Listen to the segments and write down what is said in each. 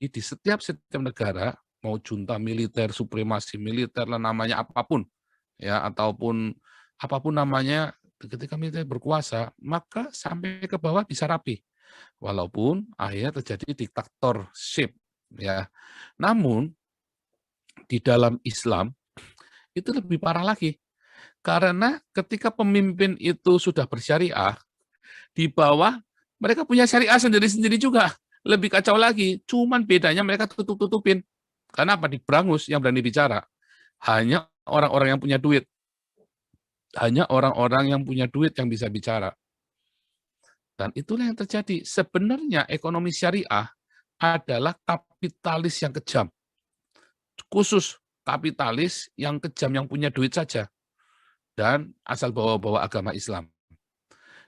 di setiap negara, mau junta militer, supremasi militer lah namanya apapun, ya ataupun apapun namanya, ketika militer berkuasa, maka sampai ke bawah bisa rapi. Walaupun akhirnya terjadi diktatorship, ya. Namun di dalam Islam itu lebih parah lagi. Karena ketika pemimpin itu sudah bersyariah, di bawah mereka punya syariah sendiri-sendiri juga. Lebih kacau lagi, cuman bedanya mereka tutup-tutupin. Karena apa? Diberangus yang berani bicara. Hanya orang-orang yang punya duit. Hanya orang-orang yang punya duit yang bisa bicara. Dan itulah yang terjadi. Sebenarnya ekonomi syariah adalah kapitalis yang kejam. Khusus kapitalis yang kejam, yang punya duit saja. Dan asal bawa-bawa agama Islam.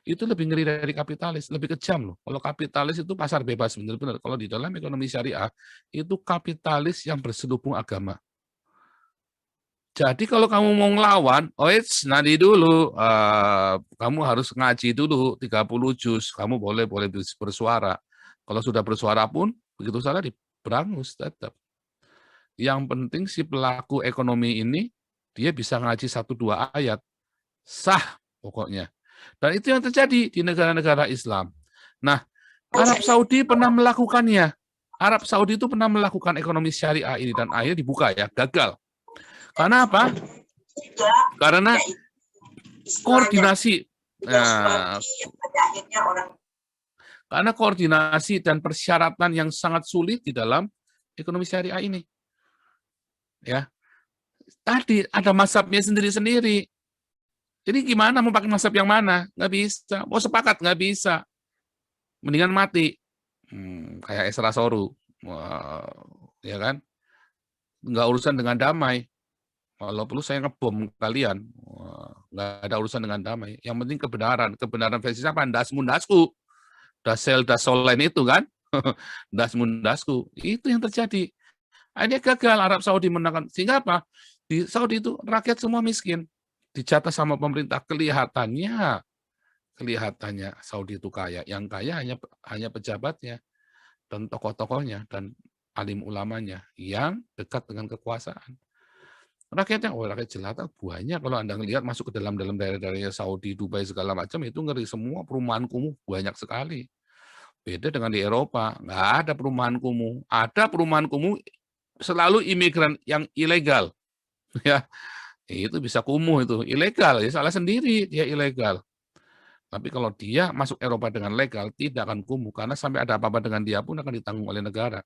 Itu lebih ngeri dari kapitalis, lebih kejam loh. Kalau kapitalis itu pasar bebas, benar-benar. Kalau di dalam ekonomi syariah, itu kapitalis yang berselubung agama. Jadi kalau kamu mau ngelawan, nanti dulu, kamu harus ngaji dulu 30 juz, kamu boleh bersuara. Kalau sudah bersuara pun, begitu salah diberangus tetap. Yang penting si pelaku ekonomi ini, dia bisa ngaji 1-2 ayat, sah pokoknya. Dan itu yang terjadi di negara-negara Islam. Nah, Arab Saudi pernah melakukannya. Arab Saudi itu pernah melakukan ekonomi syariah ini dan akhirnya dibuka ya, gagal. Karena apa? Karena koordinasi. Karena koordinasi dan persyaratan yang sangat sulit di dalam ekonomi syariah ini. Ya. Tadi ada mazhabnya sendiri-sendiri. Jadi gimana mau pakai mazhab yang mana? Nggak bisa. Mau sepakat nggak bisa. Mendingan mati. Kayak Esra Soru. Ya kan? Nggak urusan dengan damai. Kalau perlu saya ngebom kalian. Nggak ada urusan dengan damai. Yang penting kebenaran. Kebenaran versi apa? Das-mundasku. Dasel, dasolen itu kan. Das-mundasku. Itu yang terjadi. Akhirnya gagal Arab Saudi menangkan. Sehingga apa? Di Saudi itu rakyat semua miskin. Dijatah sama pemerintah. Kelihatannya Saudi itu kaya. Yang kaya hanya pejabatnya dan tokoh-tokohnya dan alim ulamanya yang dekat dengan kekuasaan. Rakyatnya, rakyat jelata banyak. Kalau Anda ngelihat masuk ke dalam daerah-daerah Saudi, Dubai, segala macam, itu ngeri semua, perumahan kumuh banyak sekali. Beda dengan di Eropa, nggak ada perumahan kumuh. Ada perumahan kumuh selalu imigran yang ilegal. Ya, itu bisa kumuh itu, ilegal, ya salah sendiri, dia ilegal. Tapi kalau dia masuk Eropa dengan legal, tidak akan kumuh, karena sampai ada apa-apa dengan dia pun akan ditanggung oleh negara.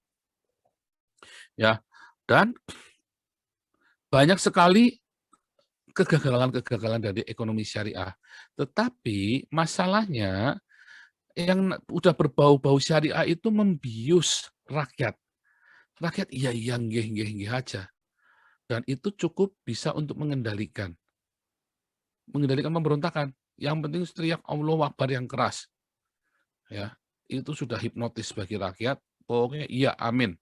Ya, dan banyak sekali kegagalan-kegagalan dari ekonomi syariah. Tetapi masalahnya yang udah berbau-bau syariah itu membius rakyat. Rakyat iya nggih aja. Dan itu cukup bisa untuk mengendalikan pemberontakan. Yang penting teriak Allahu Akbar yang keras. Ya, itu sudah hipnotis bagi rakyat. Pokoknya iya amin.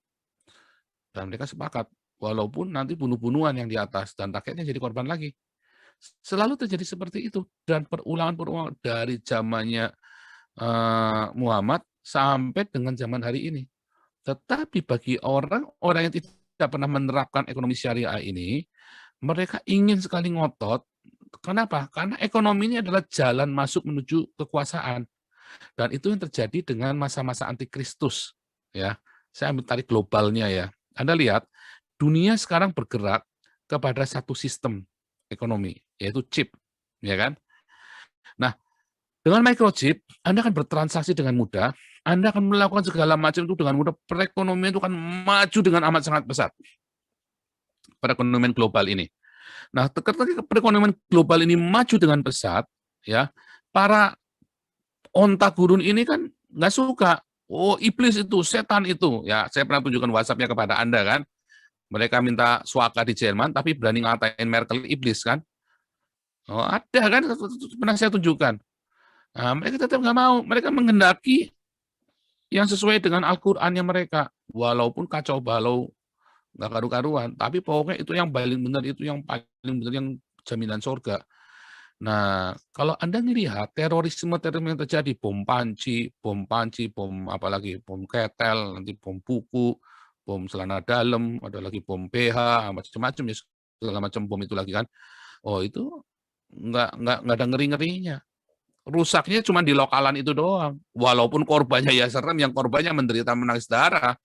Dan mereka sepakat. Walaupun nanti bunuh-bunuhan yang di atas dan rakyatnya jadi korban lagi. Selalu terjadi seperti itu dan perulangan dari zamannya Muhammad sampai dengan zaman hari ini. Tetapi bagi orang-orang yang tidak pernah menerapkan ekonomi syariah ini, mereka ingin sekali ngotot. Kenapa? Karena ekonomi ini adalah jalan masuk menuju kekuasaan. Dan itu yang terjadi dengan masa-masa antikristus. Ya, saya ambil tarik globalnya ya. Anda lihat, dunia sekarang bergerak kepada satu sistem ekonomi, yaitu chip, ya kan? Nah, dengan microchip, Anda akan bertransaksi dengan mudah, Anda akan melakukan segala macam itu dengan mudah, perekonomian itu akan maju dengan amat sangat pesat. Perekonomian global ini. Nah, ketika perekonomian global ini maju dengan pesat, ya, para onta gurun ini kan nggak suka. Oh, iblis itu, setan itu. Ya, saya pernah tunjukkan WhatsApp-nya kepada Anda kan. Mereka minta suaka di Jerman, tapi berani ngatain Merkel iblis kan. Oh, ada kan, pernah saya tunjukkan. Nah, mereka tetap nggak mau. Mereka menghendaki yang sesuai dengan Al-Qur'annya mereka. Walaupun kacau balau, nggak karu-karuan. Tapi pokoknya itu yang paling benar, itu yang paling benar, yang jaminan surga. Nah, kalau Anda melihat terorisme yang terjadi, bom panci, bom apalagi bom ketel, nanti bom buku, bom celana dalam, ada lagi bom PH, macam-macam ya, segala macam bom itu lagi kan. Oh itu nggak ada ngeri-ngerinya. Rusaknya cuma di lokalan itu doang. Walaupun korbannya ya serem, yang korbannya menderita menangis darah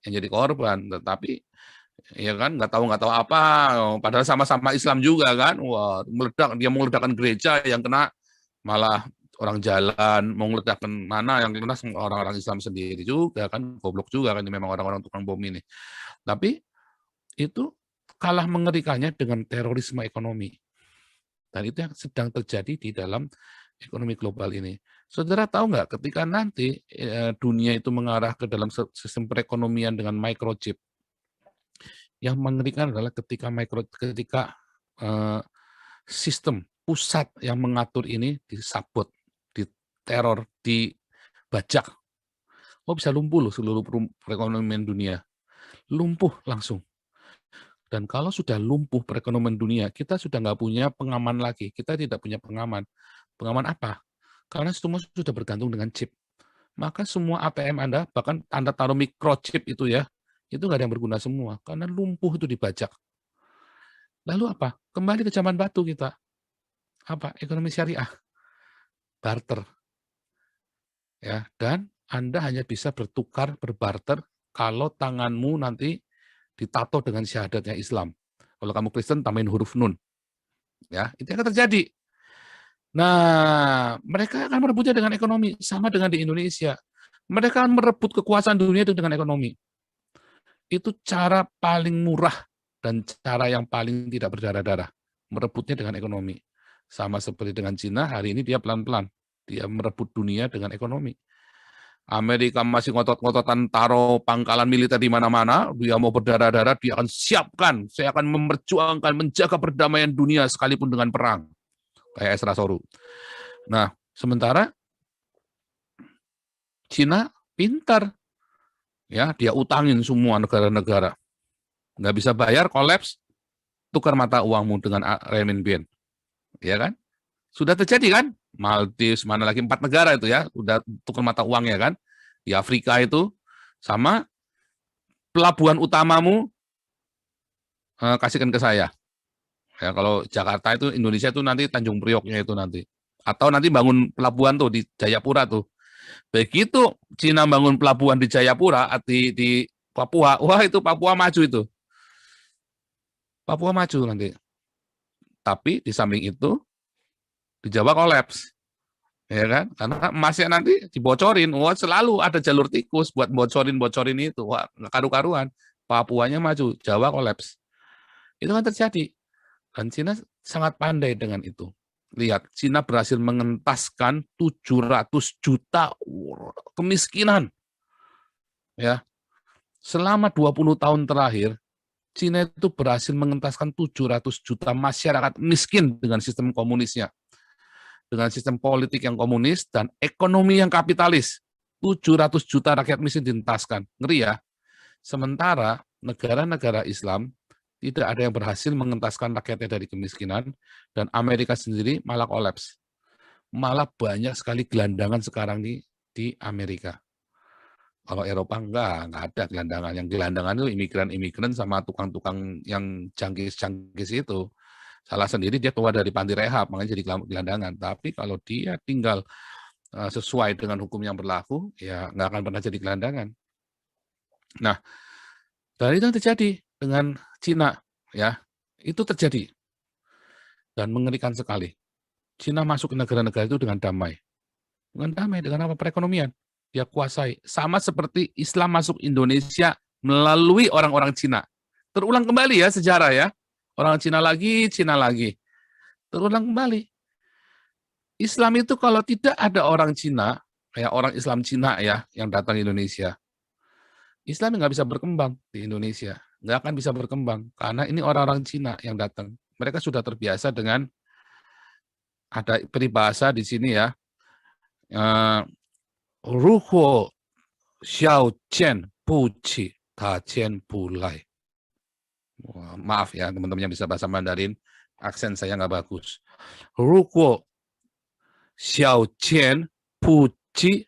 yang jadi korban. Tetapi ya kan nggak tahu apa. Padahal sama-sama Islam juga kan. Wah dia mau meledakkan gereja, yang kena malah orang jalan, mau meledakkan mana yang kena orang-orang Islam sendiri juga kan. Goblok juga kan memang orang-orang tukang bom ini. Tapi itu kalah mengerikannya dengan terorisme ekonomi. Dan itu yang sedang terjadi di dalam ekonomi global ini. Saudara tahu nggak, ketika nanti dunia itu mengarah ke dalam sistem perekonomian dengan microchip, yang mengerikan adalah ketika sistem pusat yang mengatur ini disabot, diteror, dibajak. Oh bisa lumpuh loh seluruh perekonomian dunia. Lumpuh langsung. Dan kalau sudah lumpuh perekonomian dunia, kita sudah nggak punya pengaman lagi. Kita tidak punya pengaman. Pengaman apa? Karena semua sudah bergantung dengan chip. Maka semua ATM Anda, bahkan Anda taruh microchip itu ya, itu nggak ada yang berguna semua. Karena lumpuh itu dibajak. Lalu apa? Kembali ke zaman batu kita. Apa? Ekonomi syariah. Barter. Ya, dan Anda hanya bisa bertukar, berbarter, kalau tanganmu nanti ditato dengan syahadatnya Islam. Kalau kamu Kristen, tambahin huruf nun. Ya, itu akan terjadi. Nah, mereka akan merebutnya dengan ekonomi, sama dengan di Indonesia. Mereka akan merebut kekuasaan dunia itu dengan ekonomi. Itu cara paling murah dan cara yang paling tidak berdarah-darah. Merebutnya dengan ekonomi. Sama seperti dengan Cina, hari ini dia pelan-pelan. Dia merebut dunia dengan ekonomi. Amerika masih ngotot-ngototan taruh pangkalan militer di mana-mana, dia mau berdarah-darah, dia akan siapkan, saya akan memperjuangkan, menjaga perdamaian dunia sekalipun dengan perang. Kayak Esra Soru. Nah, sementara Cina pintar, ya dia utangin semua negara-negara. Nggak bisa bayar, kolaps, tukar mata uangmu dengan renminbi. Ya kan? Sudah terjadi kan? Maldives, mana lagi 4 negara itu ya, udah tukar mata uangnya kan. Di Afrika itu, sama pelabuhan utamamu, kasihkan ke saya. Ya, kalau Jakarta itu, Indonesia itu nanti Tanjung Prioknya itu nanti. Atau nanti bangun pelabuhan tuh di Jayapura tuh. Begitu Cina bangun pelabuhan di Jayapura, di Papua, wah itu Papua maju itu. Papua maju nanti. Tapi di samping itu, di Jawa kolaps, ya kan? Karena emasnya nanti dibocorin, wah selalu ada jalur tikus buat bocorin itu, wah karu-karuan. Papuanya maju, Jawa kolaps. Itu kan terjadi. Dan Cina sangat pandai dengan itu. Lihat, Cina berhasil mengentaskan 700 juta kemiskinan. Ya, selama 20 tahun terakhir, Cina itu berhasil mengentaskan 700 juta masyarakat miskin dengan sistem komunisnya. Dengan sistem politik yang komunis dan ekonomi yang kapitalis. 700 juta rakyat miskin dientaskan. Ngeri ya. Sementara negara-negara Islam tidak ada yang berhasil mengentaskan rakyatnya dari kemiskinan, dan Amerika sendiri malah kolaps. Malah banyak sekali gelandangan sekarang di Amerika. Kalau Eropa enggak ada gelandangan. Yang gelandangan itu imigran-imigran sama tukang-tukang yang jangkis-jangkis itu. Salah sendiri dia keluar dari panti rehab, makanya jadi gelandangan. Tapi kalau dia tinggal sesuai dengan hukum yang berlaku, ya nggak akan pernah jadi gelandangan. Nah, dari itu yang terjadi dengan Cina, ya itu terjadi dan mengerikan sekali. Cina masuk ke negara-negara itu dengan damai, dengan apa? Perekonomian dia kuasai. Sama seperti Islam masuk Indonesia melalui orang-orang Cina. Terulang kembali ya sejarah ya. Orang Cina lagi, terulang kembali. Islam itu kalau tidak ada orang Cina, kayak orang Islam Cina ya, yang datang ke Indonesia, Islam nggak bisa berkembang di Indonesia. Nggak akan bisa berkembang, karena ini orang-orang Cina yang datang. Mereka sudah terbiasa dengan, ada peribahasa di sini ya, Ruhuo Xiao Qian Bu Qi Ta Qian Bu Lai. Maaf ya teman-teman yang bisa bahasa Mandarin, aksen saya nggak bagus. Ruhuo Xiao Qian Bu Qi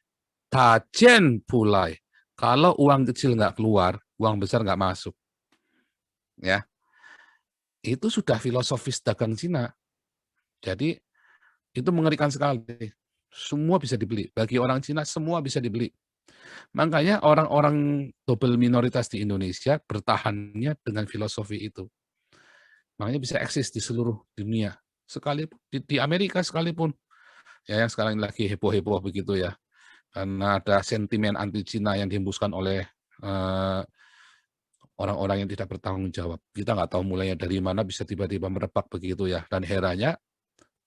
Ta Qian Bu Lai. Kalau uang kecil nggak keluar, uang besar nggak masuk. Ya, itu sudah filosofis dagang Cina. Jadi itu mengerikan sekali. Semua bisa dibeli. Bagi orang Cina semua bisa dibeli. Makanya orang-orang double minoritas di Indonesia bertahannya dengan filosofi itu. Makanya bisa eksis di seluruh dunia. Sekalipun di Amerika sekalipun, ya yang sekarang lagi heboh-heboh begitu ya. Karena ada sentimen anti Cina yang dihembuskan oleh orang-orang yang tidak bertanggung jawab. Kita nggak tahu mulainya dari mana bisa tiba-tiba merebak begitu ya. Dan herannya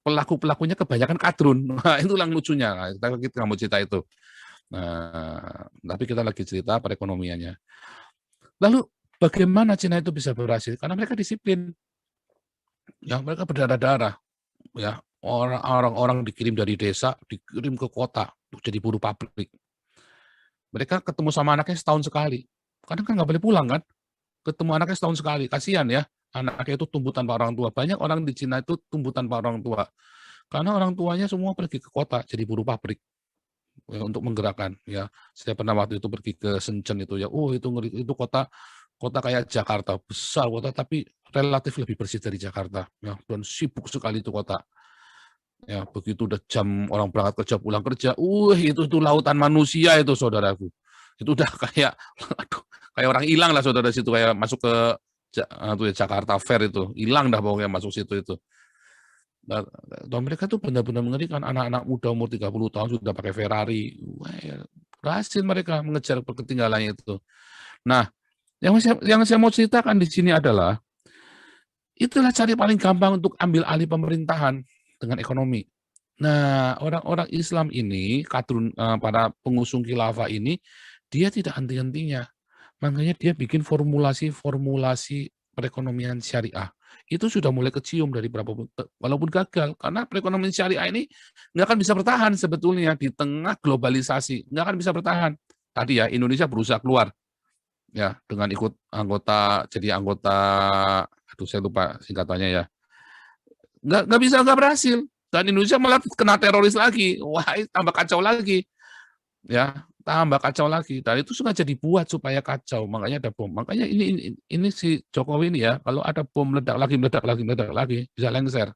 pelaku-pelakunya kebanyakan kadrun. Nah, itu yang lucunya. Nah, kita nggak mau cerita itu. Nah, tapi kita lagi cerita perekonomiannya. Lalu bagaimana Cina itu bisa berhasil? Karena mereka disiplin. Ya, mereka berdarah-darah. Ya, orang-orang dikirim dari desa, dikirim ke kota untuk jadi buruh pabrik. Mereka ketemu sama anaknya setahun sekali. Kadang kan nggak boleh pulang kan? Ketemu anaknya setahun sekali. Kasihan ya, anaknya itu tumbuh tanpa orang tua. Banyak orang di Cina itu tumbuh tanpa orang tua. Karena orang tuanya semua pergi ke kota jadi buruh pabrik. Ya, untuk menggerakkan ya. Saya pernah waktu itu pergi ke Shenzhen itu ya. Oh, itu ngeri, itu kota kayak Jakarta, besar kota tapi relatif lebih bersih dari Jakarta ya, dan sibuk sekali itu kota. Ya, begitu udah jam orang berangkat kerja pulang kerja, itu lautan manusia itu saudaraku. Itu udah kayak aduh, kayak orang hilang lah saudara situ, kayak masuk ke Jakarta Fair itu. Hilang dah pokoknya masuk situ itu. Dan mereka tuh benar-benar mengerikan, anak-anak muda umur 30 tahun sudah pakai Ferrari. Wah, ya, berhasil mereka mengejar ketinggalannya itu. Nah, yang saya mau ceritakan di sini adalah itulah cara paling gampang untuk ambil alih pemerintahan dengan ekonomi. Nah, orang-orang Islam ini, para pengusung khilafah ini, dia tidak henti-hentinya. Makanya dia bikin formulasi perekonomian syariah. Itu sudah mulai kecium dari walaupun gagal. Karena perekonomian syariah ini nggak akan bisa bertahan sebetulnya di tengah globalisasi. Nggak akan bisa bertahan. Tadi ya, Indonesia berusaha keluar. Ya, dengan ikut jadi anggota, aduh saya lupa singkatannya ya. Nggak berhasil. Dan Indonesia malah kena teroris lagi. Wah, tambah kacau lagi. Ya, tambah kacau lagi. Dan itu sengaja dibuat supaya kacau. Makanya ada bom. Makanya ini si Jokowi ini ya, kalau ada bom meledak lagi, bisa lengser.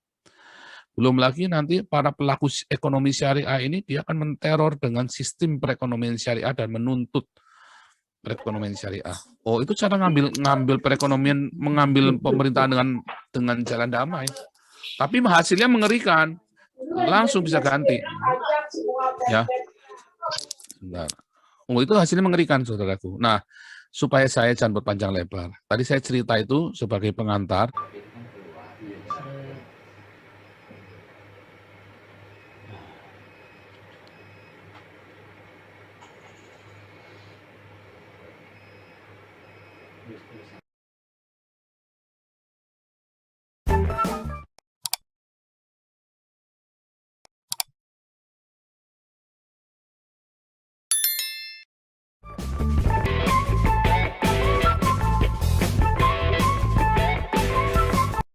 Belum lagi nanti para pelaku ekonomi syariah ini dia akan menteror dengan sistem perekonomian syariah dan menuntut perekonomian syariah. Oh, itu cara ngambil perekonomian, mengambil pemerintahan dengan jalan damai. Tapi hasilnya mengerikan. Langsung bisa ganti. Ya. Sebentar. Oh, itu hasilnya mengerikan, saudaraku. Nah, supaya saya jangan berpanjang lebar. Tadi saya cerita itu sebagai pengantar.